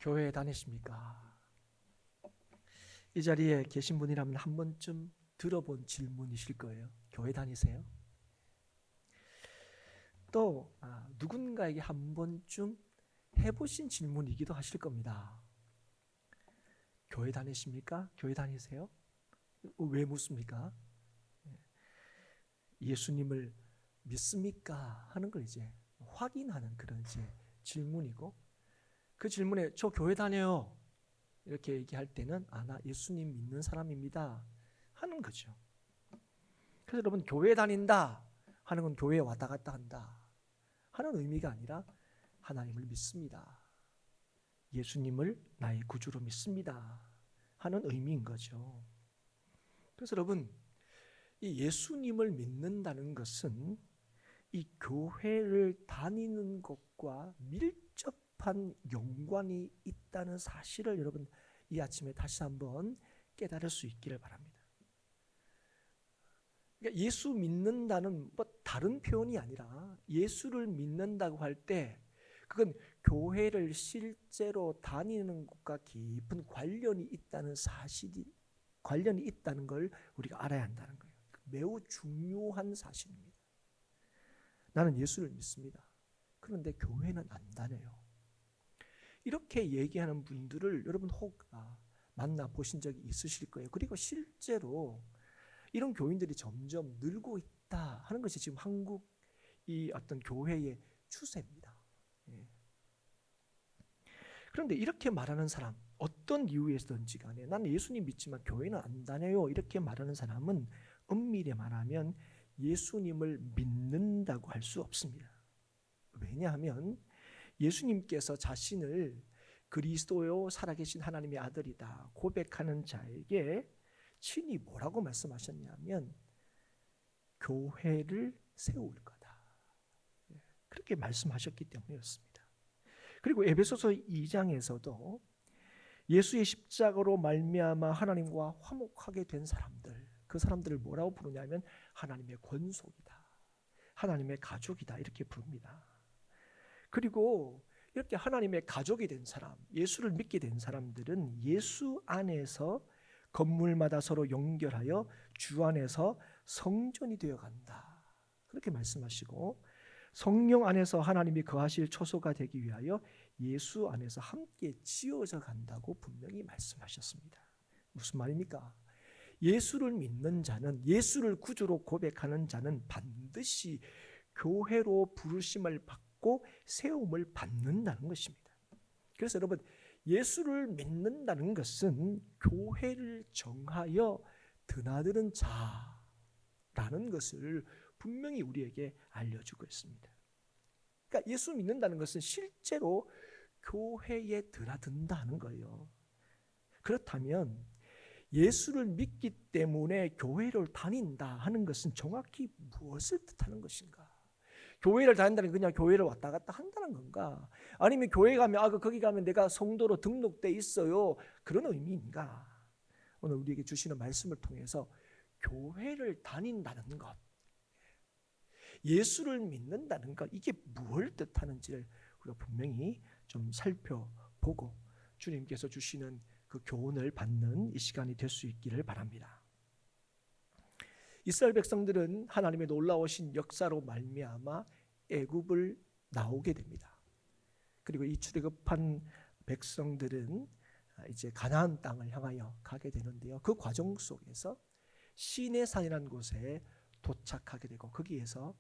교회 다니십니까? 이 자리에 계신 분이라면 한 번쯤 들어본 질문이실 거예요. 교회 다니세요? 또 누군가에게 한 번쯤 해보신 질문이기도 하실 겁니다. 교회 다니십니까? 교회 다니세요? 왜 묻습니까? 예수님을 믿습니까? 하는 걸 이제 확인하는 그런 이제 질문이고, 그 질문에 저 교회 다녀요 이렇게 얘기할 때는 나 예수님 믿는 사람입니다 하는 거죠. 그래서 여러분, 교회 다닌다 하는 건 교회에 왔다 갔다 한다 하는 의미가 아니라 하나님을 믿습니다, 예수님을 나의 구주로 믿습니다 하는 의미인 거죠. 그래서 여러분, 이 예수님을 믿는다는 것은 이 교회를 다니는 것과 밀접한 연관이 있다는 사실을 여러분 이 아침에 다시 한번 깨달을 수 있기를 바랍니다. 그러니까 예수 믿는다는 다른 표현이 아니라 예수를 믿는다고 할 때 그건 교회를 실제로 다니는 것과 깊은 관련이 있다는 사실이 관련이 있다는 걸 우리가 알아야 한다는 거예요. 매우 중요한 사실입니다. 나는 예수를 믿습니다. 그런데 교회는 안 다녀요. 이렇게 얘기하는 분들을 여러분 혹 만나보신 적이 있으실 거예요. 그리고 실제로 이런 교인들이 점점 늘고 있다 하는 것이 지금 한국 이 어떤 교회의 추세입니다. 그런데 이렇게 말하는 사람, 어떤 이유에서든지 간에 나는 예수님 믿지만 교회는 안 다녀요 이렇게 말하는 사람은 엄밀히 말하면 예수님을 믿는다고 할 수 없습니다. 왜냐하면 예수님께서 자신을 그리스도요 살아계신 하나님의 아들이다 고백하는 자에게 친히 뭐라고 말씀하셨냐면 교회를 세울 거다, 그렇게 말씀하셨기 때문이었습니다. 그리고 에베소서 2장에서도 예수의 십자가로 말미암아 하나님과 화목하게 된 사람들, 그 사람들을 뭐라고 부르냐면 하나님의 권속이다, 하나님의 가족이다 이렇게 부릅니다. 그리고 이렇게 하나님의 가족이 된 사람, 예수를 믿게 된 사람들은 예수 안에서 건물마다 서로 연결하여 주 안에서 성전이 되어간다 그렇게 말씀하시고, 성령 안에서 하나님이 거하실 초소가 되기 위하여 예수 안에서 함께 지어져 간다고 분명히 말씀하셨습니다. 무슨 말입니까? 예수를 믿는 자는, 예수를 구주로 고백하는 자는 반드시 교회로 부르심을 받고 세움을 받는다는 것입니다. 그래서 여러분, 예수를 믿는다는 것은 교회를 정하여 드나드는 자라는 것을 분명히 우리에게 알려주고 있습니다. 그러니까 예수 믿는다는 것은 실제로 교회에 드나든다는 거예요. 그렇다면 예수를 믿기 때문에 교회를 다닌다 하는 것은 정확히 무엇을 뜻하는 것인가? 교회를 다닌다는 게 그냥 교회를 왔다 갔다 한다는 건가? 아니면 교회 가면 거기 가면 내가 성도로 등록돼 있어요, 그런 의미인가? 오늘 우리에게 주시는 말씀을 통해서 교회를 다닌다는 것, 예수를 믿는다는 것, 이게 무엇을 뜻하는지를 우리가 분명히 좀 살펴보고 주님께서 주시는 그 교훈을 받는 이 시간이 될 수 있기를 바랍니다. 이스라엘 백성들은 하나님의 놀라우신 역사로 말미암아 애굽을 나오게 됩니다. 그리고 이 출애굽한 백성들은 이제 가나안 땅을 향하여 가게 되는데요. 그 과정 속에서 시내산이라는 곳에 도착하게 되고 거기에서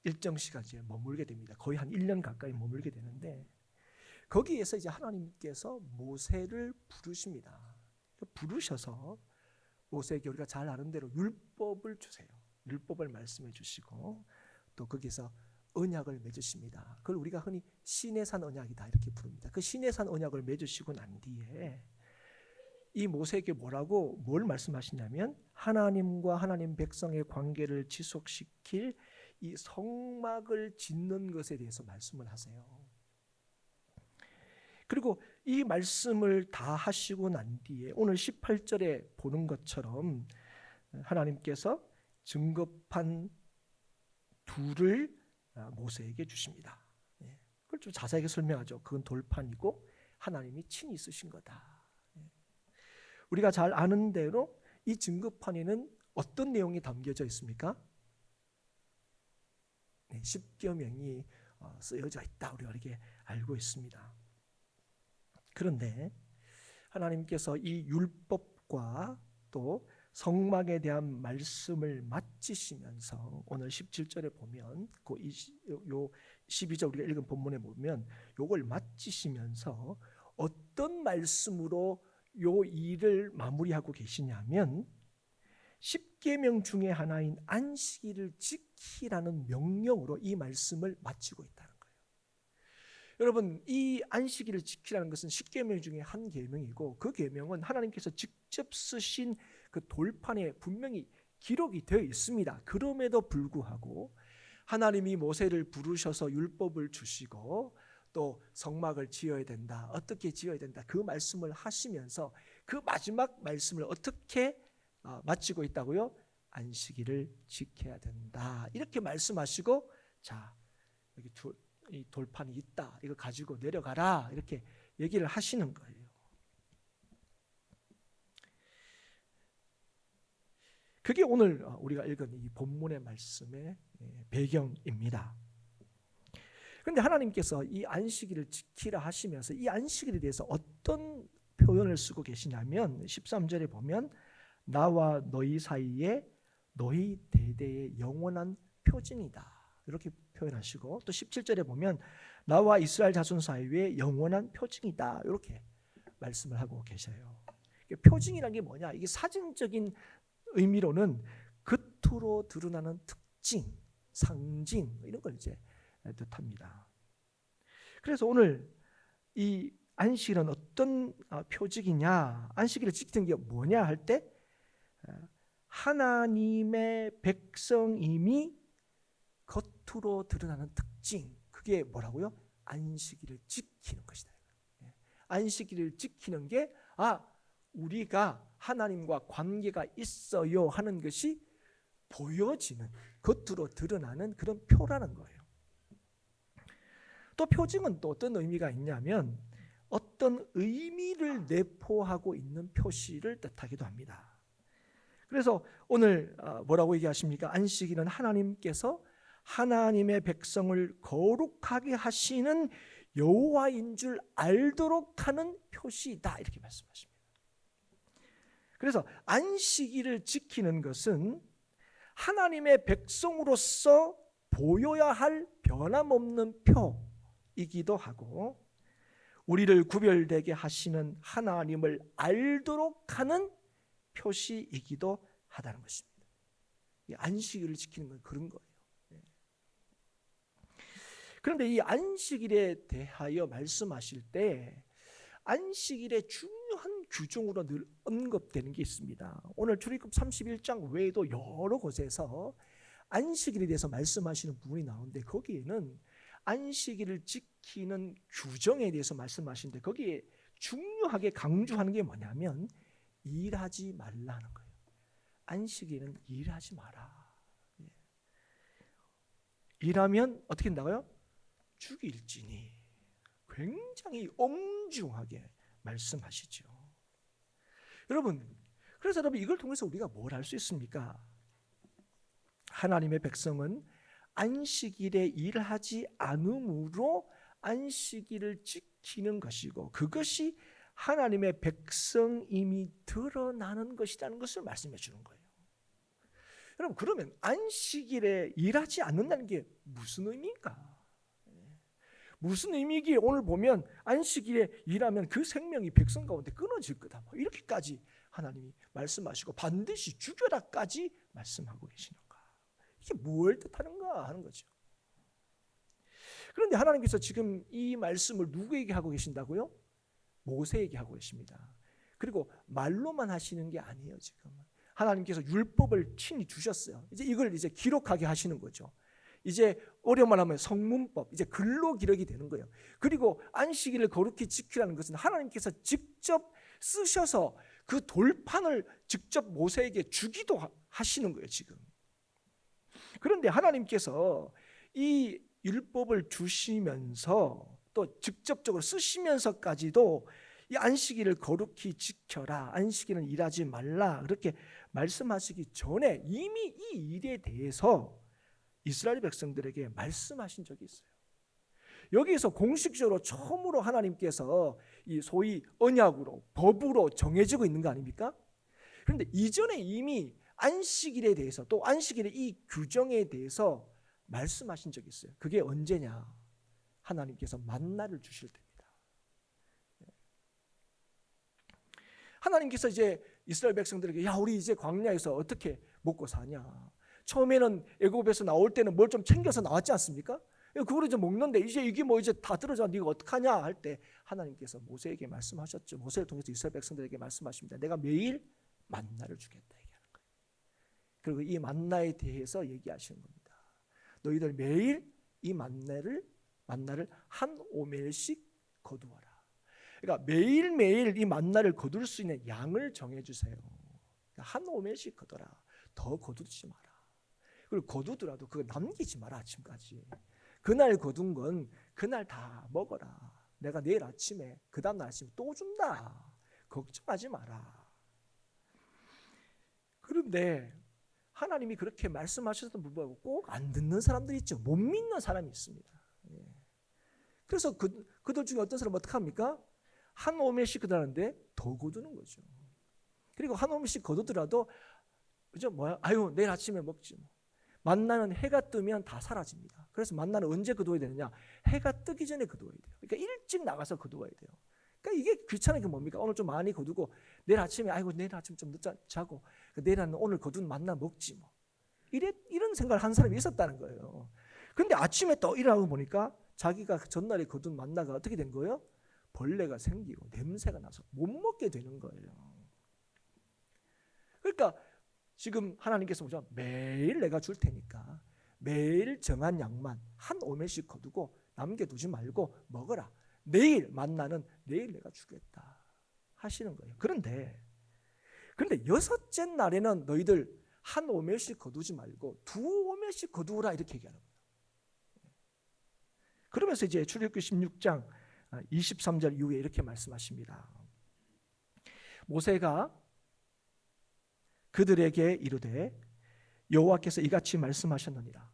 일정 시간 이제 머물게 됩니다. 거의 한 1년 가까이 머물게 되는데 거기에서 이제 하나님께서 모세를 부르십니다. 부르셔서 모세에게 우리가 잘 아는 대로 율법을 주세요. 율법을 말씀해 주시고 또 거기서 언약을 맺으십니다. 그걸 우리가 흔히 시내산 언약이다 이렇게 부릅니다. 그 시내산 언약을 맺으시고 난 뒤에 이 모세에게 뭘 말씀하시냐면 하나님과 하나님 백성의 관계를 지속시킬 이 성막을 짓는 것에 대해서 말씀을 하세요. 그리고 이 말씀을 다 하시고 난 뒤에 오늘 18절에 보는 것처럼 하나님께서 증거판 둘을 모세에게 주십니다. 그걸 좀 자세하게 설명하죠. 그건 돌판이고 하나님이 친히 쓰신 거다. 우리가 잘 아는 대로 이 증거판에는 어떤 내용이 담겨져 있습니까? 네, 10계명이 쓰여져 있다. 우리가 이렇게 알고 있습니다. 그런데 하나님께서 이 율법과 또 성막에 대한 말씀을 마치시면서 오늘 17절에 보면 그 12절 우리가 읽은 본문에 보면 요걸 마치시면서 어떤 말씀으로 요 일을 마무리하고 계시냐면 10계명 중에 하나인 안식일을 지키라는 명령으로 이 말씀을 마치고 있다는 거예요. 여러분, 이 안식일을 지키라는 것은 10계명 중에 한 계명이고 그 계명은 하나님께서 직접 쓰신 그 돌판에 분명히 기록이 되어 있습니다. 그럼에도 불구하고 하나님이 모세를 부르셔서 율법을 주시고 또 성막을 지어야 된다, 어떻게 지어야 된다, 그 말씀을 하시면서 그 마지막 말씀을 어떻게 마치고 있다고요? 안식일을 지켜야 된다, 이렇게 말씀하시고, 자, 여기 이 돌판이 있다, 이거 가지고 내려가라, 이렇게 얘기를 하시는 거예요. 그게 오늘 우리가 읽은 이 본문의 말씀의 배경입니다. 그런데 하나님께서 이 안식일을 지키라 하시면서 이 안식일에 대해서 어떤 표현을 쓰고 계시냐면 13절에 보면 나와 너희 사이에 너희 대대의 영원한 표징이다, 이렇게 표현하시고, 또 17절에 보면 나와 이스라엘 자손 사이에 영원한 표징이다, 이렇게 말씀을 하고 계셔요. 표징이란 게 뭐냐? 이게 사진적인 의미로는 겉으로 드러나는 특징, 상징, 이런 걸 이제 뜻합니다. 그래서 오늘 이 안식일은 어떤 표징이냐, 안식일을 지키는 게 뭐냐 할 때 하나님의 백성임이 겉으로 드러나는 특징, 그게 뭐라고요? 안식일을 지키는 것이다. 안식일을 지키는 게 우리가 하나님과 관계가 있어요 하는 것이 보여지는, 겉으로 드러나는 그런 표라는 거예요. 또 표징은 또 어떤 의미가 있냐면 어떤 의미를 내포하고 있는 표시를 뜻하기도 합니다. 그래서 오늘 뭐라고 얘기하십니까? 안식일은 하나님께서 하나님의 백성을 거룩하게 하시는 여호와인 줄 알도록 하는 표시이다, 이렇게 말씀하십니다. 그래서 안식일을 지키는 것은 하나님의 백성으로서 보여야 할 변함없는 표이기도 하고, 우리를 구별되게 하시는 하나님을 알도록 하는 표시이기도 하다는 것입니다. 안식일을 지키는 건 그런 거예요. 그런데 이 안식일에 대하여 말씀하실 때 안식일의 중요한 규정으로 늘 언급되는 게 있습니다. 오늘 출애굽 31장 외에도 여러 곳에서 안식일에 대해서 말씀하시는 부분이 나오는데, 거기에는 안식일을 지키는 규정에 대해서 말씀하시는데 거기에 중요하게 강조하는 게 뭐냐면 일하지 말라는 거예요. 안식일은 일하지 마라. 일하면 어떻게 된다고요? 죽일지니. 굉장히 엄중하게 말씀하시죠. 여러분, 그래서 여러분 이걸 통해서 우리가 뭘 할 수 있습니까? 하나님의 백성은 안식일에 일하지 않음으로 안식일을 지키는 것이고 그것이 하나님의 백성임이 드러나는 것이라는 것을 말씀해 주는 거예요. 여러분, 그러면 안식일에 일하지 않는다는 게 무슨 의미인가? 무슨 의미이기에 오늘 보면 안식일에 일하면 그 생명이 백성 가운데 끊어질 거다, 이렇게까지 하나님이 말씀하시고 반드시 죽여라까지 말씀하고 계시는가? 이게 뭘 뜻하는가 하는 거죠. 그런데 하나님께서 지금 이 말씀을 누구에게 하고 계신다고요? 모세에게 하고 계십니다. 그리고 말로만 하시는 게 아니에요. 지금 하나님께서 율법을 친히 주셨어요. 이제 이걸 이제 기록하게 하시는 거죠. 이제 어려만 하면 성문법, 이제 글로 기록이 되는 거예요. 그리고 안식일을 거룩히 지키라는 것은 하나님께서 직접 쓰셔서 그 돌판을 직접 모세에게 주기도 하시는 거예요, 지금. 그런데 하나님께서 이 율법을 주시면서 또 직접적으로 쓰시면서까지도 이 안식일을 거룩히 지켜라, 안식일은 일하지 말라 그렇게 말씀하시기 전에 이미 이 일에 대해서 이스라엘 백성들에게 말씀하신 적이 있어요. 여기에서 공식적으로 처음으로 하나님께서 이 소위 언약으로 법으로 정해지고 있는 거 아닙니까? 그런데 이전에 이미 안식일에 대해서 또 안식일의 이 규정에 대해서 말씀하신 적이 있어요. 그게 언제냐? 하나님께서 만나를 주실 때입니다. 하나님께서 이제 이스라엘 백성들에게 야 우리 이제 광야에서 어떻게 먹고 사냐? 처음에는 애굽에서 나올 때는 뭘 좀 챙겨서 나왔지 않습니까? 그걸 이제 먹는데 이제 이게 뭐 이제 다 떨어져 네가 어떡하냐 할 때 하나님께서 모세에게 말씀하셨죠. 모세를 통해서 이스라엘 백성들에게 말씀하십니다. 내가 매일 만나를 주겠다 얘기하는 거예요. 그리고 이 만나에 대해서 얘기하시는 겁니다. 너희들 매일 이 만나를 한 오멜씩 거두어라. 그러니까 매일매일 이 만나를 거둘 수 있는 양을 정해주세요. 한 오멜씩 거둬라. 더 거두지 마라. 그리고 거두더라도 그거 남기지 마라. 아침까지. 그날 거둔 건 그날 다 먹어라. 내가 내일 아침에 그 다음날 아침에 또 준다. 걱정하지 마라. 그런데 하나님이 그렇게 말씀하셨던 불구하고 꼭 안 듣는 사람들이 있죠. 못 믿는 사람이 있습니다. 그래서 그들 중에 어떤 사람은 어떻게 합니까? 한 오멜씩 거두는데 더 거두는 거죠. 그리고 한 오멜씩 거두더라도 그죠? 뭐야? 아유 내일 아침에 먹지 뭐. 만나는 해가 뜨면 다 사라집니다. 그래서 만나는 언제 거두어야 되느냐? 해가 뜨기 전에 거두어야 돼요. 그러니까 일찍 나가서 거두어야 돼요. 그러니까 이게 귀찮은 게 뭡니까? 오늘 좀 많이 거두고 내일 아침에 아이고 내일 아침 좀 늦자 자고 내일은 오늘 거둔 만나 먹지 뭐. 이런 생각을 한 사람이 있었다는 거예요. 그런데 아침에 또 일어나고 보니까 자기가 전날에 거둔 만나가 어떻게 된 거예요? 벌레가 생기고 냄새가 나서 못 먹게 되는 거예요. 그러니까 지금 하나님께서 뭐죠? 매일 내가 줄 테니까 매일 정한 양만 한 오멜씩 거두고 남겨두지 말고 먹어라. 내일 만나는 내일 내가 주겠다 하시는 거예요. 그런데 여섯째 날에는 너희들 한 오멜씩 거두지 말고 두 오멜씩 거두라 이렇게 얘기하는 거예요. 그러면서 이제 출애굽기 16장 23절 이후에 이렇게 말씀하십니다. 모세가 그들에게 이르되 여호와께서 이같이 말씀하셨느니라.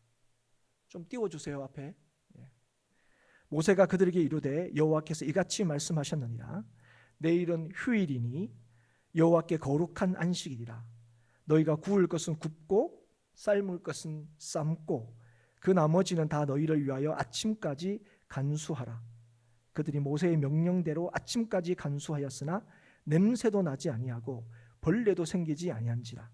좀 띄워주세요 앞에. 모세가 그들에게 이르되 여호와께서 이같이 말씀하셨느니라. 내일은 휴일이니 여호와께 거룩한 안식일이라. 너희가 구울 것은 굽고 삶을 것은 삶고 그 나머지는 다 너희를 위하여 아침까지 간수하라. 그들이 모세의 명령대로 아침까지 간수하였으나 냄새도 나지 아니하고 벌레도 생기지 아니한지라.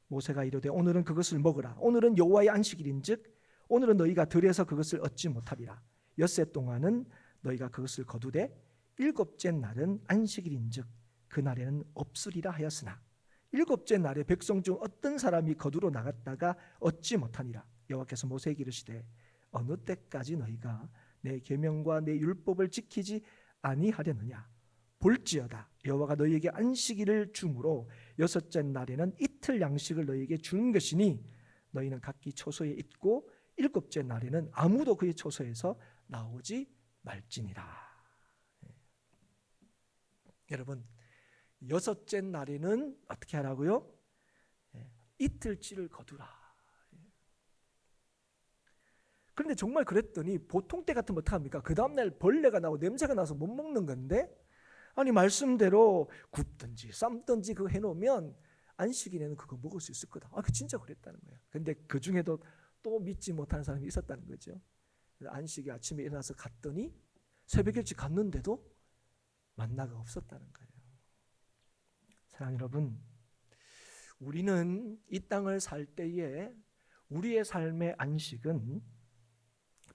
모세가 이르되 오늘은 그것을 먹으라. 오늘은 여호와의 안식일인즉 오늘은 너희가 들에서 그것을 얻지 못하리라. 엿새 동안은 너희가 그것을 거두되 일곱째 날은 안식일인즉 그날에는 없으리라 하였으나 일곱째 날에 백성 중 어떤 사람이 거두러 나갔다가 얻지 못하니라. 여호와께서 모세에게 이르시되 어느 때까지 너희가 내 계명과 내 율법을 지키지 아니하려느냐. 볼지어다 여호와가 너희에게 안식일을 주므로 여섯째 날에는 이틀 양식을 너희에게 주는 것이니 너희는 각기 초소에 있고 일곱째 날에는 아무도 그의 초소에서 나오지 말지니라. 여러분 여섯째 날에는 어떻게 하라고요? 이틀치를 거두라. 그런데 정말 그랬더니 보통 때 같으면 어떡합니까? 그 다음날 벌레가 나고 냄새가 나서 못 먹는 건데 아니 말씀대로 굽든지 삶든지 그거 해놓으면 안식일에는 그거 먹을 수 있을 거다. 그 진짜 그랬다는 거예요. 근데 그 중에도 또 믿지 못하는 사람이 있었다는 거죠. 안식일 아침에 일어나서 갔더니 새벽 일찍 갔는데도 만나가 없었다는 거예요. 사랑하는 여러분, 우리는 이 땅을 살 때에 우리의 삶의 안식은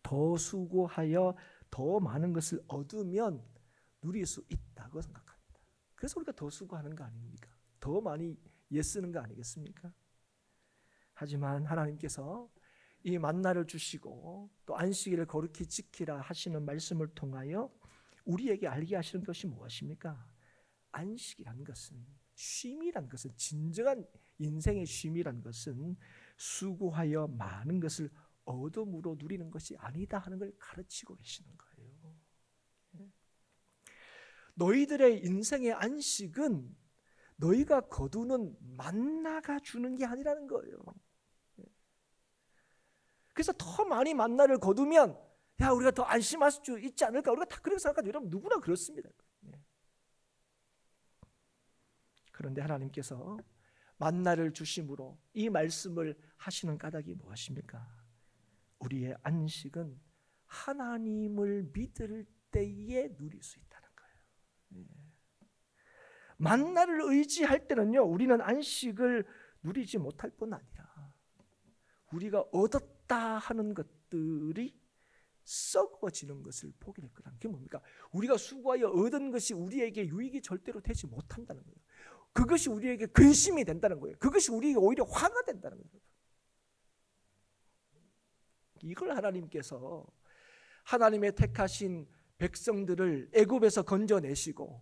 더 수고하여 더 많은 것을 얻으면 누릴 수 있다고 생각합니다. 그래서 우리가 더 수고하는 거 아닙니까? 더 많이 애쓰는 거 아니겠습니까? 하지만 하나님께서 이 만나를 주시고 또 안식일을 거룩히 지키라 하시는 말씀을 통하여 우리에게 알게 하시는 것이 무엇입니까? 안식이라는 것은, 쉼이라는 것은, 진정한 인생의 쉼이라는 것은 수고하여 많은 것을 얻음으로 누리는 것이 아니다 하는 걸 가르치고 계시는 거예요. 너희들의 인생의 안식은 너희가 거두는 만나가 주는 게 아니라는 거예요. 그래서 더 많이 만나를 거두면 야, 우리가 더 안심할 수 있지 않을까? 우리가 다 그렇게 생각하죠. 여러분 누구나 그렇습니다. 그런데 하나님께서 만나를 주심으로 이 말씀을 하시는 까닭이 무엇입니까? 우리의 안식은 하나님을 믿을 때에 누릴 수 있다는 거예요. 만나를 의지할 때는요, 우리는 안식을 누리지 못할 뿐 아니라 우리가 얻었다 하는 것들이 썩어지는 것을 보게 될 거라는 게 뭡니까? 우리가 수고하여 얻은 것이 우리에게 유익이 절대로 되지 못한다는 거예요. 그것이 우리에게 근심이 된다는 거예요. 그것이 우리에게 오히려 화가 된다는 거예요. 이걸 하나님께서 하나님의 택하신 백성들을 애굽에서 건져내시고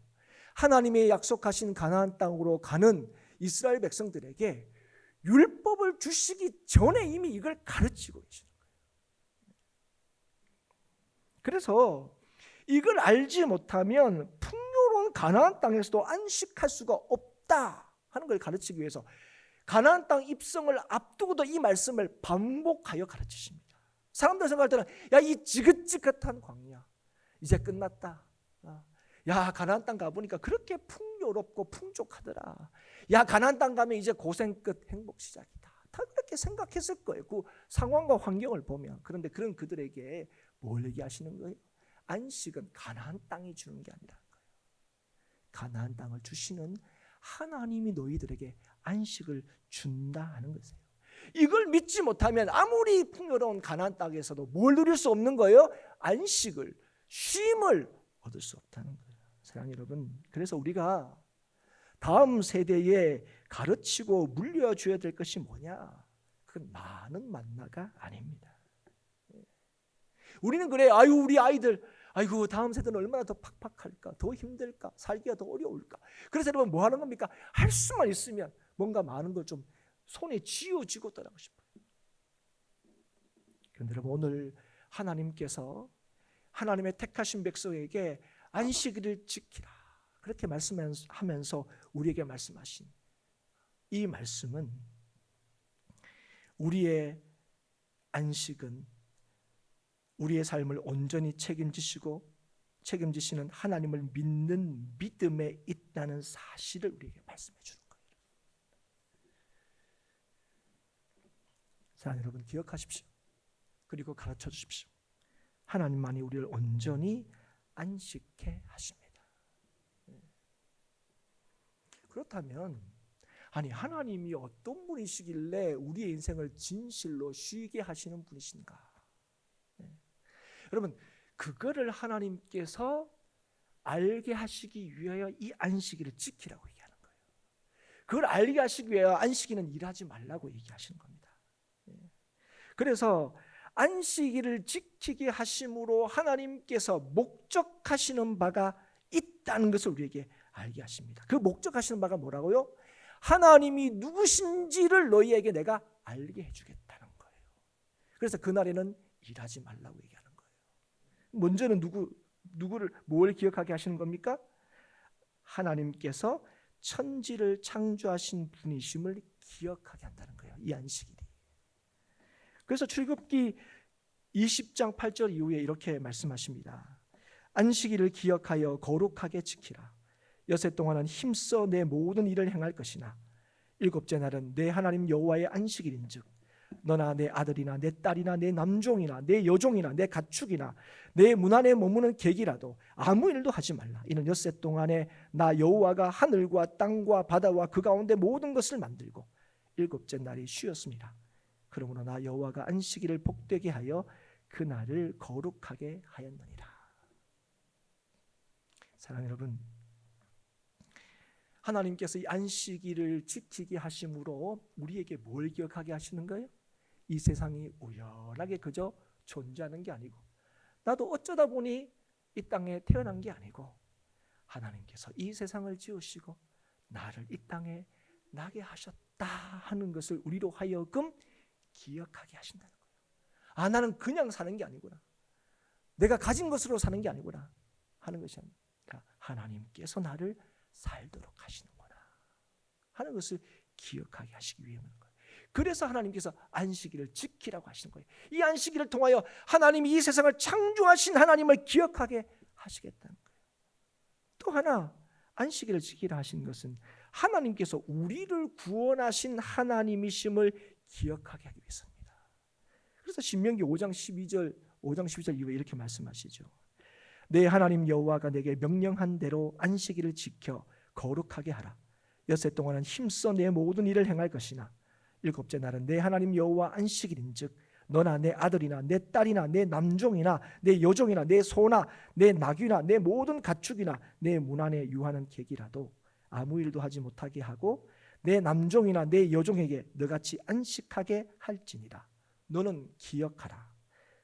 하나님의 약속하신 가나안 땅으로 가는 이스라엘 백성들에게 율법을 주시기 전에 이미 이걸 가르치고 계시는 거예요. 그래서 이걸 알지 못하면 풍요로운 가나안 땅에서도 안식할 수가 없다 하는 걸 가르치기 위해서 가나안 땅 입성을 앞두고도 이 말씀을 반복하여 가르치십니다. 사람들 생각할 때는 야, 이 지긋지긋한 광야 이제 끝났다. 야, 가나안 땅 가보니까 그렇게 풍요롭고 풍족하더라. 야, 가나안 땅 가면 이제 고생 끝 행복 시작이다. 다 그렇게 생각했을 거예요. 그 상황과 환경을 보면. 그런데 그런 그들에게 뭘 얘기하시는 거예요? 안식은 가나안 땅이 주는 게 아니라는 거예요. 가나안 땅을 주시는 하나님이 너희들에게 안식을 준다 하는 것이에요. 이걸 믿지 못하면 아무리 풍요로운 가나안 땅에서도 뭘 누릴 수 없는 거예요? 안식을, 쉼을 얻을 수 없다는 거예요. 사랑하는 여러분, 그래서 우리가 다음 세대에 가르치고 물려줘야 될 것이 뭐냐? 그건 많은 만나가 아닙니다. 우리는 그래, 아유 우리 아이들, 아이고 다음 세대는 얼마나 더 팍팍할까, 더 힘들까, 살기가 더 어려울까. 그래서 여러분 뭐 하는 겁니까? 할 수만 있으면 뭔가 많은 걸 좀 손에 쥐어쥐고 떠나고 싶어요. 그런데 여러분 오늘 하나님께서 하나님의 택하신 백성에게 안식일을 지키라 그렇게 말씀하면서 우리에게 말씀하신 이 말씀은 우리의 안식은 우리의 삶을 온전히 책임지시는 하나님을 믿는 믿음에 있다는 사실을 우리에게 말씀해 주는 거예요. 자, 여러분 기억하십시오. 그리고 가르쳐 주십시오. 하나님만이 우리를 온전히 안식해 하십니다. 그렇다면 아니 하나님이 어떤 분이시길래 우리의 인생을 진실로 쉬게 하시는 분이신가? 여러분 그거를 하나님께서 알게 하시기 위하여 이 안식일을 지키라고 얘기하는 거예요. 그걸 알게 하시기 위하여 안식일은 일하지 말라고 얘기하시는 겁니다. 그래서 안식일을 지키게 하심으로 하나님께서 목적하시는 바가 있다는 것을 우리에게 알게 하십니다. 그 목적하시는 바가 뭐라고요? 하나님이 누구신지를 너희에게 내가 알게 해주겠다는 거예요. 그래서 그날에는 일하지 말라고 얘기하는 거예요. 먼저는 누구를 뭘 기억하게 하시는 겁니까? 하나님께서 천지를 창조하신 분이심을 기억하게 한다는 거예요. 이 안식일이. 그래서 출애굽기 20장 8절 이후에 이렇게 말씀하십니다. 안식일을 기억하여 거룩하게 지키라. 여섯 동안은 힘써 내 모든 일을 행할 것이나 일곱째 날은 내 하나님 여호와의 안식일인즉 너나 내 아들이나 내 딸이나 내 남종이나 내 여종이나 내 가축이나 내 문 안에 머무는 객이라도 아무 일도 하지 말라. 이는 엿새 동안에 나 여호와가 하늘과 땅과 바다와 그 가운데 모든 것을 만들고 일곱째 날이 쉬었습니다. 그러므로 나 여호와가 안식일을 복되게 하여 그날을 거룩하게 하였느니라. 사랑하는 여러분, 하나님께서 이 안식일을 지키게 하심으로 우리에게 뭘 기억하게 하시는 거예요? 이 세상이 우연하게 그저 존재하는 게 아니고 나도 어쩌다 보니 이 땅에 태어난 게 아니고 하나님께서 이 세상을 지으시고 나를 이 땅에 나게 하셨다 하는 것을 우리로 하여금 기억하게 하신다는 거예요. 아, 나는 그냥 사는 게 아니구나. 내가 가진 것으로 사는 게 아니구나 하는 것이 아니라 하나님께서 나를 살도록 하시는구나 하는 것을 기억하게 하시기 위함인 거예요. 그래서 하나님께서 안식일을 지키라고 하시는 거예요. 이 안식일을 통하여 하나님이 이 세상을 창조하신 하나님을 기억하게 하시겠다는 거예요. 또 하나 안식일을 지키라 하신 것은 하나님께서 우리를 구원하신 하나님이심을 기억하게 하기 위해서입니다. 그래서 신명기 5장 12절 이후에 이렇게 말씀하시죠. 내 하나님 여호와가 내게 명령한 대로 안식일을 지켜 거룩하게 하라. 엿새 동안은 힘써 내 모든 일을 행할 것이나 일곱째 날은 내 하나님 여호와 안식일인즉 너나 내 아들이나 내 딸이나 내 남종이나 내 여종이나 내 소나 내 나귀나 내 모든 가축이나 내 문 안에 유하는 객이라도 아무 일도 하지 못하게 하고 내 남종이나 내 여종에게 너같이 안식하게 할지니라. 너는 기억하라.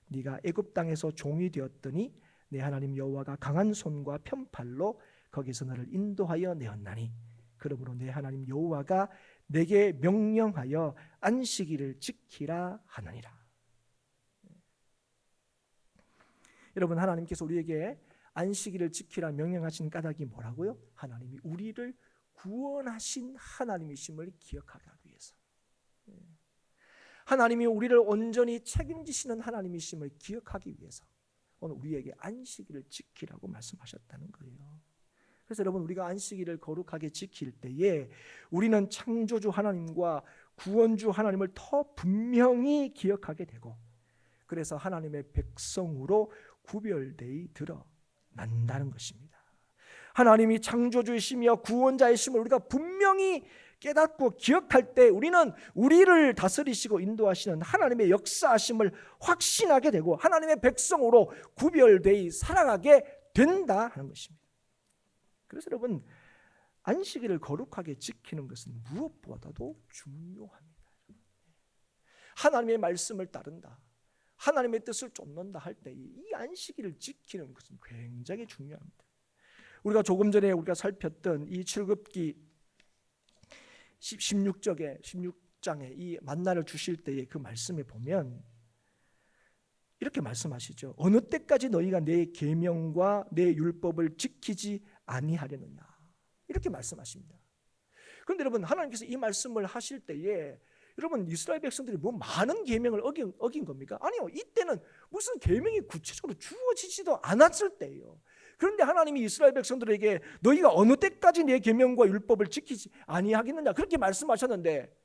네가 애굽 땅에서 종이 되었더니 내 하나님 여호와가 강한 손과 편팔로 거기서 너를 인도하여 내었나니 그러므로 내 하나님 여호와가 내게 명령하여 안식일을 지키라 하느니라. 여러분, 하나님께서 우리에게 안식일을 지키라 명령하신 까닭이 뭐라고요? 하나님이 우리를 구원하신 하나님이심을 기억하게 하기 위해서. 하나님이 우리를 온전히 책임지시는 하나님이심을 기억하기 위해서 오늘 우리에게 안식일을 지키라고 말씀하셨다는 거예요. 그래서 여러분, 우리가 안식일을 거룩하게 지킬 때에 우리는 창조주 하나님과 구원주 하나님을 더 분명히 기억하게 되고, 그래서 하나님의 백성으로 구별되이 드러난다는 것입니다. 하나님이 창조주이시며 구원자이심을 우리가 분명히 깨닫고 기억할 때 우리는 우리를 다스리시고 인도하시는 하나님의 역사하심을 확신하게 되고 하나님의 백성으로 구별되이 살아가게 된다 하는 것입니다. 그래서 여러분, 안식일을 거룩하게 지키는 것은 무엇보다도 중요합니다. 하나님의 말씀을 따른다, 하나님의 뜻을 쫓는다 할 때 이 안식일을 지키는 것은 굉장히 중요합니다. 우리가 조금 전에 우리가 살폈던 이 출애굽기 16장에 이 만나를 주실 때의 그 말씀에 보면 이렇게 말씀하시죠. 어느 때까지 너희가 내 계명과 내 율법을 지키지 아니하려느냐, 이렇게 말씀하십니다. 그런데 여러분, 하나님께서 이 말씀을 하실 때에 여러분, 이스라엘 백성들이 뭐 많은 계명을 어긴 겁니까? 아니요. 이때는 무슨 계명이 구체적으로 주어지지도 않았을 때예요. 그런데 하나님이 이스라엘 백성들에게 너희가 어느 때까지 내 계명과 율법을 지키지 아니하겠느냐, 그렇게 말씀하셨는데,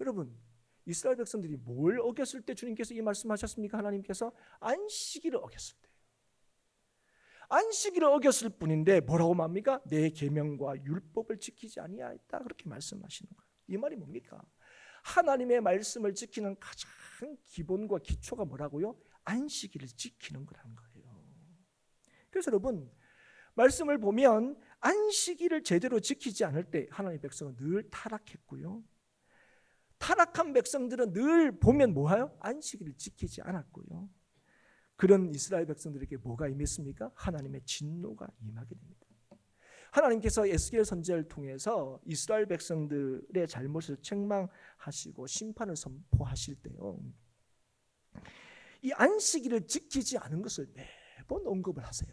여러분, 이스라엘 백성들이 뭘 어겼을 때 주님께서 이 말씀하셨습니까? 하나님께서 안식일을 어겼을 때, 안식일을 어겼을 뿐인데 뭐라고 말합니까? 내 계명과 율법을 지키지 아니하였다, 그렇게 말씀하시는 거예요. 이 말이 뭡니까? 하나님의 말씀을 지키는 가장 기본과 기초가 뭐라고요? 안식일을 지키는 거라는 거예요. 그래서 여러분, 말씀을 보면 안식일을 제대로 지키지 않을 때 하나님의 백성은 늘 타락했고요, 타락한 백성들은 늘 보면 뭐예요? 안식일을 지키지 않았고요, 그런 이스라엘 백성들에게 뭐가 임했습니까? 하나님의 진노가 임하게 됩니다. 하나님께서 에스겔 선지자를 통해서 이스라엘 백성들의 잘못을 책망하시고 심판을 선포하실 때요, 이 안식일을 지키지 않은 것을 매번 언급을 하세요.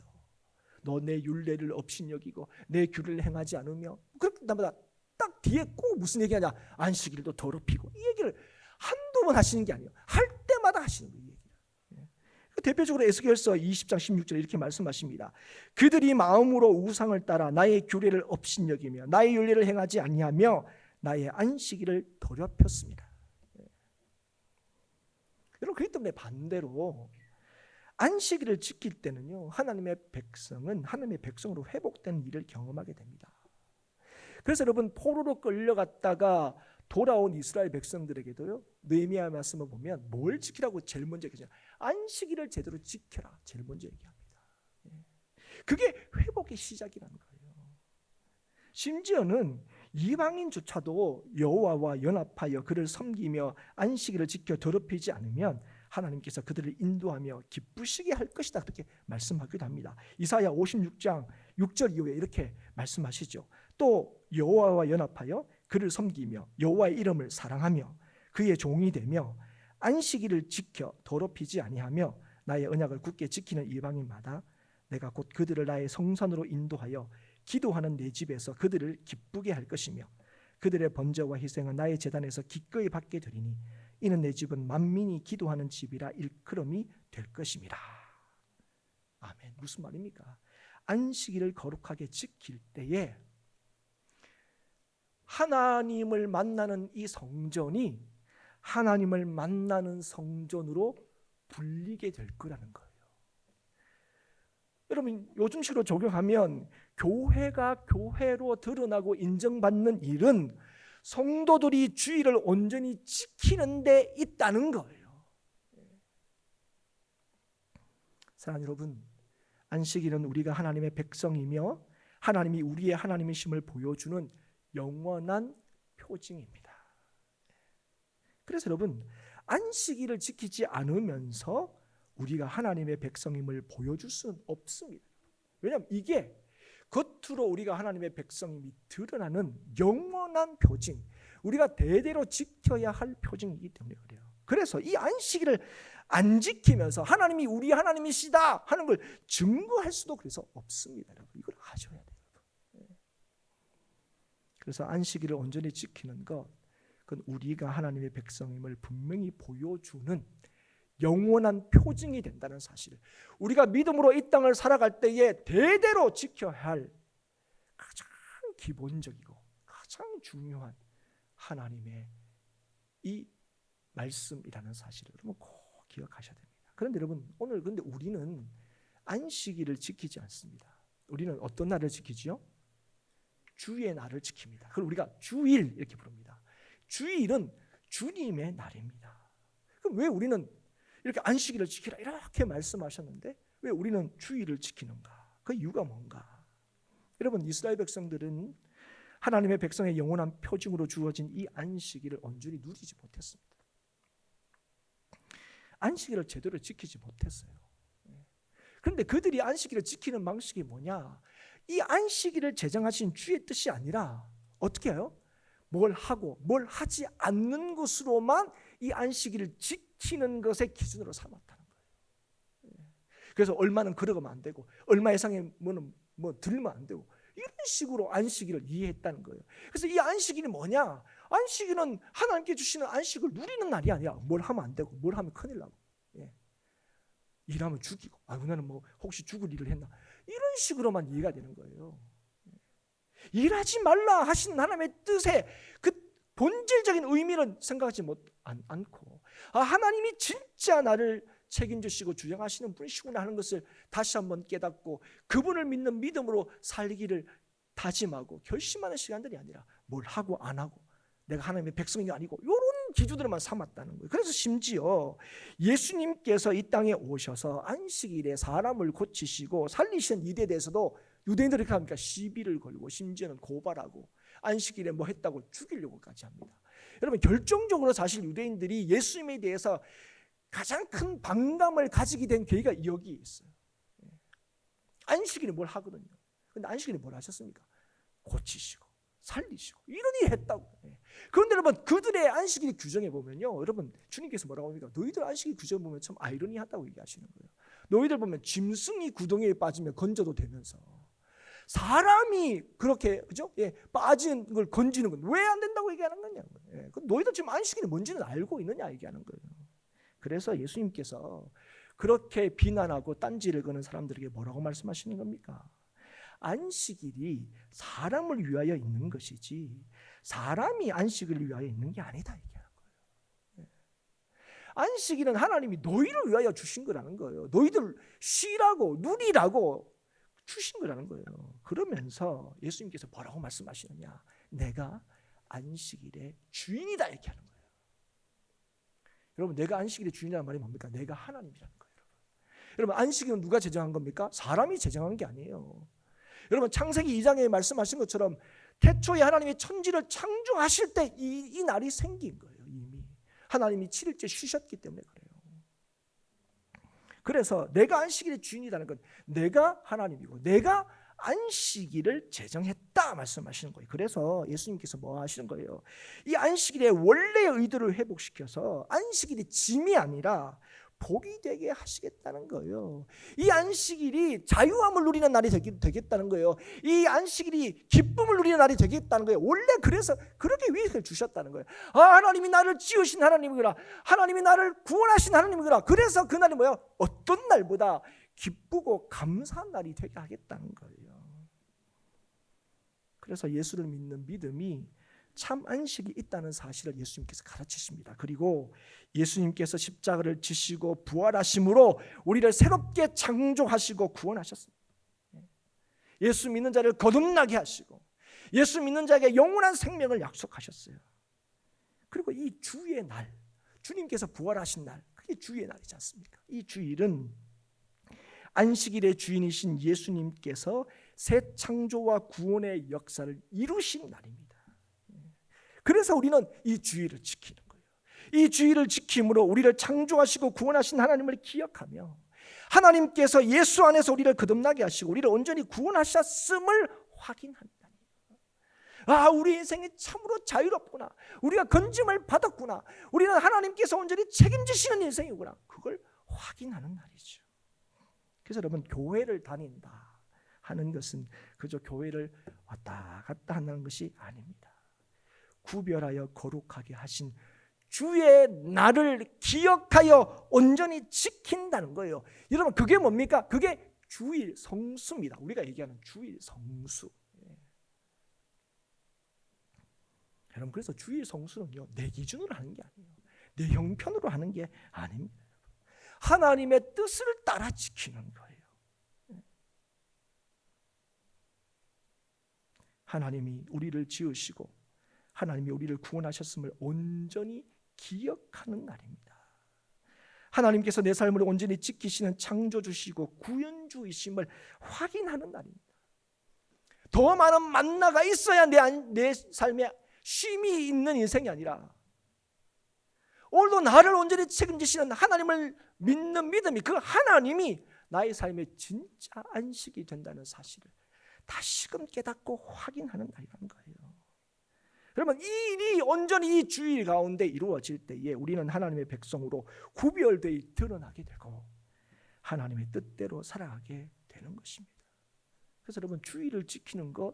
너 내 율례를 업신여기고 내 규례를 행하지 않으며, 그렇게 때마다 딱 뒤에 꼭 무슨 얘기하냐? 안식일도 더럽히고. 이 얘기를 한두 번 하시는 게 아니에요. 할 때마다 하시는 거예요. 이 얘기를. 대표적으로 에스겔서 20장 16절에 이렇게 말씀하십니다. 그들이 마음으로 우상을 따라 나의 규례를 업신여기며 나의 율례를 행하지 아니하며 나의 안식일을 더럽혔습니다. 여러분, 그렇기 때문에 반대로 안식일을 지킬 때는요, 하나님의 백성으로 회복된 일을 경험하게 됩니다. 그래서 여러분, 포로로 끌려갔다가 돌아온 이스라엘 백성들에게도요, 느헤미야 말씀을 보면 뭘 지키라고 제일 먼저 얘기하죠? 안식일을 제대로 지켜라, 제일 먼저 얘기합니다. 그게 회복의 시작이라는 거예요. 심지어는 이방인조차도 여호와와 연합하여 그를 섬기며 안식일을 지켜 더럽히지 않으면 하나님께서 그들을 인도하며 기쁘시게 할 것이다, 그렇게 말씀하기도 합니다. 이사야 56장 6절 이후에 이렇게 말씀하시죠. 또 여호와와 연합하여 그를 섬기며 여호와의 이름을 사랑하며 그의 종이 되며 안식일을 지켜 더럽히지 아니하며 나의 언약을 굳게 지키는 이방인마다 내가 곧 그들을 나의 성산으로 인도하여 기도하는 내 집에서 그들을 기쁘게 할 것이며 그들의 번제와 희생은 나의 제단에서 기꺼이 받게 되리니 이는 내 집은 만민이 기도하는 집이라 일컬음이 될 것임이라. 아멘. 무슨 말입니까? 안식일을 거룩하게 지킬 때에 하나님을 만나는 이 성전이 하나님을 만나는 성전으로 불리게 될 거라는 거예요. 여러분, 요즘식으로 적용하면 교회가 교회로 드러나고 인정받는 일은 성도들이 주의를 온전히 지키는 데 있다는 거예요. 사랑하는 여러분, 안식일은 우리가 하나님의 백성이며 하나님이 우리의 하나님이심을 보여주는 영원한 표징입니다. 그래서 여러분, 안식일을 지키지 않으면서 우리가 하나님의 백성임을 보여줄 수는 없습니다. 왜냐하면 이게 겉으로 우리가 하나님의 백성임이 드러나는 영원한 표징, 우리가 대대로 지켜야 할 표징이기 때문에 그래요. 그래서 이 안식일을 안 지키면서 하나님이 우리 하나님이시다 하는 걸 증거할 수도 그래서 없습니다. 여러분, 이걸 하셔야 돼요. 그래서 안식일을 온전히 지키는 것, 그건 우리가 하나님의 백성임을 분명히 보여주는 영원한 표징이 된다는 사실을, 우리가 믿음으로 이 땅을 살아갈 때에 대대로 지켜야 할 가장 기본적이고 가장 중요한 하나님의 이 말씀이라는 사실을 여러분 꼭 기억하셔야 됩니다. 그런데 여러분, 오늘 근데 우리는 안식일을 지키지 않습니다. 우리는 어떤 날을 지키지요? 주의 날을 지킵니다. 그걸 우리가 주일 이렇게 부릅니다. 주일은 주님의 날입니다. 그럼 왜 우리는 이렇게 안식일을 지키라 이렇게 말씀하셨는데 왜 우리는 주일을 지키는가? 그 이유가 뭔가? 여러분, 이스라엘 백성들은 하나님의 백성의 영원한 표징으로 주어진 이 안식일을 온전히 누리지 못했습니다. 안식일을 제대로 지키지 못했어요. 그런데 그들이 안식일을 지키는 방식이 뭐냐? 이 안식일을 제정하신 주의 뜻이 아니라 어떻게 해요? 뭘 하고 뭘 하지 않는 것으로만 이 안식일을 지키는 것의 기준으로 삼았다는 거예요. 그래서 얼마는 걸어가면 안 되고 얼마 이상의 뭐 들면 안 되고 이런 식으로 안식일을 이해했다는 거예요. 그래서 이 안식일이 뭐냐? 안식일은 하나님께 주시는 안식을 누리는 날이 아니야. 뭘 하면 안 되고 뭘 하면 큰일 나고 일하면 죽이고 나는 뭐 혹시 죽을 일을 했나 이런 식으로만 이해가 되는 거예요. 일하지 말라 하신 하나님의 뜻의 그 본질적인 의미는 생각하지 않고 하나님이 진짜 나를 책임지시고 주장하시는 분이시구나 하는 것을 다시 한번 깨닫고 그분을 믿는 믿음으로 살기를 다짐하고 결심하는 시간들이 아니라 뭘 하고 안 하고 내가 하나님의 백성이 아니고 이런 기준들만 삼았다는 거예요. 그래서 심지어 예수님께서 이 땅에 오셔서 안식일에 사람을 고치시고 살리신 일에 대해서도 유대인들이 그렇게 합니까? 시비를 걸고 심지어는 고발하고 안식일에 뭐 했다고 죽이려고까지 합니다. 여러분, 결정적으로 사실 유대인들이 예수님에 대해서 가장 큰 반감을 가지게 된 계기가 여기에 있어요. 안식일에 뭘 하거든요. 그런데 안식일에 뭘 하셨습니까? 고치시고 살리시고 이런 일 했다고. 그런데 여러분, 그들의 안식일 규정에 보면요, 여러분 주님께서 뭐라고 합니까? 너희들 안식일 규정 보면 참 아이러니하다고 얘기하시는 거예요. 너희들 보면 짐승이 구덩이에 빠지면 건져도 되면서 사람이 그렇게 그죠? 빠진 걸 건지는 건 왜 안 된다고 얘기하는 거냐고요. 너희들 지금 안식일이 뭔지는 알고 있느냐 얘기하는 거예요. 그래서 예수님께서 그렇게 비난하고 딴지를 거는 사람들에게 뭐라고 말씀하시는 겁니까? 안식일이 사람을 위하여 있는 것이지 사람이 안식을 위하여 있는 게 아니다 얘기하는 거예요. 안식일은 하나님이 너희를 위하여 주신 거라는 거예요. 너희들 쉬라고 누리라고 주신 거라는 거예요. 그러면서 예수님께서 뭐라고 말씀하시느냐? 내가 안식일의 주인이다 이렇게 하는 거예요. 여러분, 내가 안식일의 주인이라는 말이 뭡니까? 내가 하나님이라는 거예요. 여러분, 안식일은 누가 제정한 겁니까? 사람이 제정한 게 아니에요. 여러분, 창세기 2장에 말씀하신 것처럼 태초에 하나님이 천지를 창조하실 때 이 날이 생긴 거예요. 이미 하나님이 7일째 쉬셨기 때문에 그래요. 그래서 내가 안식일의 주인이라는 건 내가 하나님이고 내가 안식일을 제정했다 말씀하시는 거예요. 그래서 예수님께서 뭐 하시는 거예요? 이 안식일의 원래의 의도를 회복시켜서 안식일이 짐이 아니라 복이 되게 하시겠다는 거예요. 이 안식일이 자유함을 누리는 날이 되겠다는 거예요. 이 안식일이 기쁨을 누리는 날이 되겠다는 거예요. 원래 그래서 그렇게 위해서 주셨다는 거예요. 하나님이 나를 지으신 하나님이구나. 하나님이 나를 구원하신 하나님이구나. 그래서 그날이 뭐예요? 어떤 날보다 기쁘고 감사한 날이 되게 하겠다는 거예요. 그래서 예수를 믿는 믿음이 참 안식이 있다는 사실을 예수님께서 가르치십니다. 그리고 예수님께서 십자가를 지시고 부활하심으로 우리를 새롭게 창조하시고 구원하셨습니다. 예수 믿는 자를 거듭나게 하시고 예수 믿는 자에게 영원한 생명을 약속하셨어요. 그리고 이 주의 날, 주님께서 부활하신 날, 그게 주의 날이지 않습니까? 이 주일은 안식일의 주인이신 예수님께서 새 창조와 구원의 역사를 이루신 날입니다. 그래서 우리는 이 주일을 지키는 거예요. 이 주일을 지킴으로 우리를 창조하시고 구원하신 하나님을 기억하며 하나님께서 예수 안에서 우리를 거듭나게 하시고 우리를 온전히 구원하셨음을 확인한다. 우리 인생이 참으로 자유롭구나. 우리가 건짐을 받았구나. 우리는 하나님께서 온전히 책임지시는 인생이구나. 그걸 확인하는 날이죠. 그래서 여러분, 교회를 다닌다 하는 것은 그저 교회를 왔다 갔다 한다는 것이 아닙니다. 구별하여 거룩하게 하신 주의 날을 기억하여 온전히 지킨다는 거예요. 여러분, 그게 뭡니까? 그게 주일 성수입니다. 우리가 얘기하는 주일 성수. 여러분, 그래서 주일 성수는요, 내 기준으로 하는 게 아니에요. 내 형편으로 하는 게 아닙니다. 하나님의 뜻을 따라 지키는 거예요. 하나님이 우리를 지으시고 하나님이 우리를 구원하셨음을 온전히 기억하는 날입니다. 하나님께서 내 삶을 온전히 지키시는 창조주시고 구원주이심을 확인하는 날입니다. 더 많은 만나가 있어야 내 삶에 쉼이 있는 인생이 아니라 오늘도 나를 온전히 책임지시는 하나님을 믿는 믿음이, 그 하나님이 나의 삶의 진짜 안식이 된다는 사실을 다시금 깨닫고 확인하는 날이라는 거예요. 여러분, 이 일이 온전히 이 주일 가운데 이루어질 때에 우리는 하나님의 백성으로 구별되어 드러나게 되고 하나님의 뜻대로 살아가게 되는 것입니다. 그래서 여러분, 주일을 지키는 것,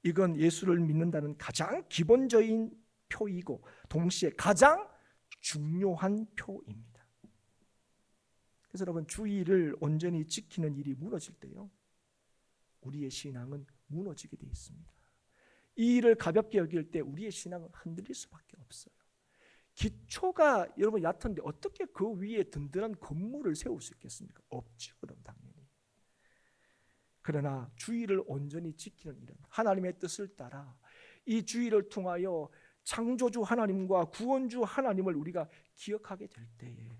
이건 예수를 믿는다는 가장 기본적인 표이고 동시에 가장 중요한 표입니다. 그래서 여러분, 주일을 온전히 지키는 일이 무너질 때요, 우리의 신앙은 무너지게 되어 있습니다. 이 일을 가볍게 여길 때 우리의 신앙은 흔들릴 수밖에 없어요. 기초가 여러분 얕은데 어떻게 그 위에 든든한 건물을 세울 수 있겠습니까? 없죠, 그럼 당연히. 그러나 주일을 온전히 지키는 일은 하나님의 뜻을 따라 이 주일을 통하여 창조주 하나님과 구원주 하나님을 우리가 기억하게 될 때에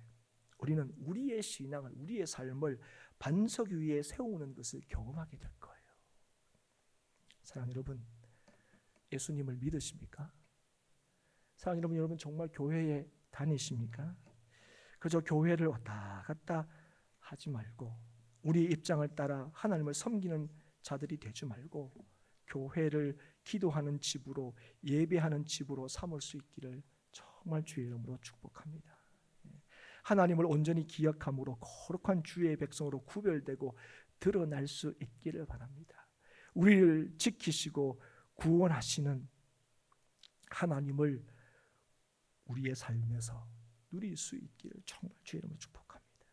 우리는 우리의 신앙을, 우리의 삶을 반석 위에 세우는 것을 경험하게 될 거예요. 사랑하는 여러분, 예수님을 믿으십니까? 사랑하는 여러분, 정말 교회에 다니십니까? 그저 교회를 왔다 갔다 하지 말고 우리 입장을 따라 하나님을 섬기는 자들이 되지 말고 교회를 기도하는 집으로, 예배하는 집으로 삼을 수 있기를 정말 주의 이름으로 축복합니다. 하나님을 온전히 기억함으로 거룩한 주의 백성으로 구별되고 드러날 수 있기를 바랍니다. 우리를 지키시고 구원하시는 하나님을 우리의 삶에서 누릴 수 있기를 정말 주의 이름으로 축복합니다.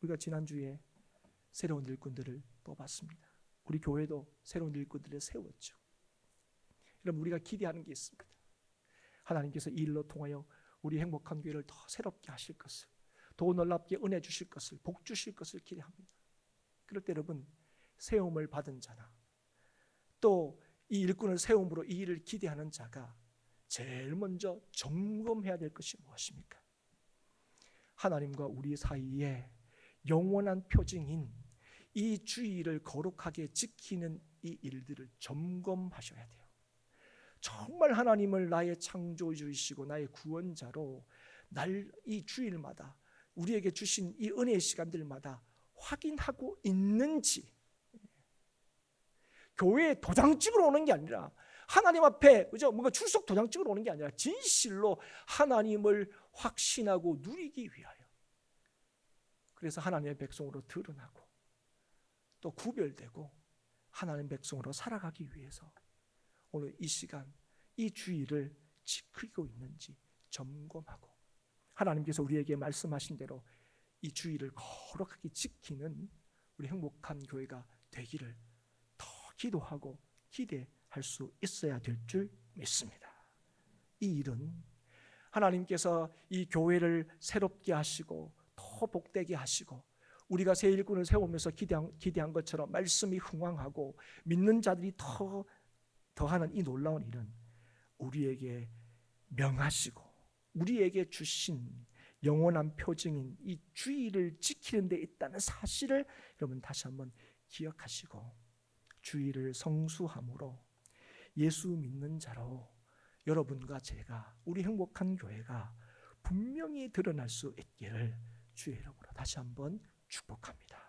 우리가 지난주에 새로운 일꾼들을 뽑았습니다. 우리 교회도 새로운 일꾼들을 세웠죠. 여러분, 우리가 기대하는 게 있습니다. 하나님께서 이 일로 통하여 우리 행복한 교회를 더 새롭게 하실 것을, 더 놀랍게 은혜 주실 것을, 복 주실 것을 기대합니다. 그럴 때 여러분, 세움을 받은 자나 또 이 일꾼을 세움으로 이 일을 기대하는 자가 제일 먼저 점검해야 될 것이 무엇입니까? 하나님과 우리 사이에 영원한 표징인 이 주일을 거룩하게 지키는 이 일들을 점검하셔야 돼요. 정말 하나님을 나의 창조주이시고 나의 구원자로 날 이 주일마다 우리에게 주신 이 은혜의 시간들마다 확인하고 있는지, 교회에 도장 찍으러 오는 게 아니라 하나님 앞에 그저 뭔가 출석 도장 찍으러 오는 게 아니라 진실로 하나님을 확신하고 누리기 위하여 그래서 하나님의 백성으로 드러나고 또 구별되고 하나님의 백성으로 살아가기 위해서 오늘 이 시간 이 주의를 지키고 있는지 점검하고 하나님께서 우리에게 말씀하신 대로 이 주의를 거룩하게 지키는 우리 행복한 교회가 되기를 더 기도하고 기대할 수 있어야 될 줄 믿습니다. 이 일은 하나님께서 이 교회를 새롭게 하시고 더 복되게 하시고 우리가 새 일꾼을 세우면서 기대한 것처럼 말씀이 흥왕하고 믿는 자들이 더하는 이 놀라운 일은 우리에게 명하시고 우리에게 주신 영원한 표징인 이 주의를 지키는 데 있다는 사실을 여러분 다시 한번 기억하시고 주의를 성수함으로 예수 믿는 자로 여러분과 제가 우리 행복한 교회가 분명히 드러날 수 있기를 주의 이름으로 다시 한번 축복합니다.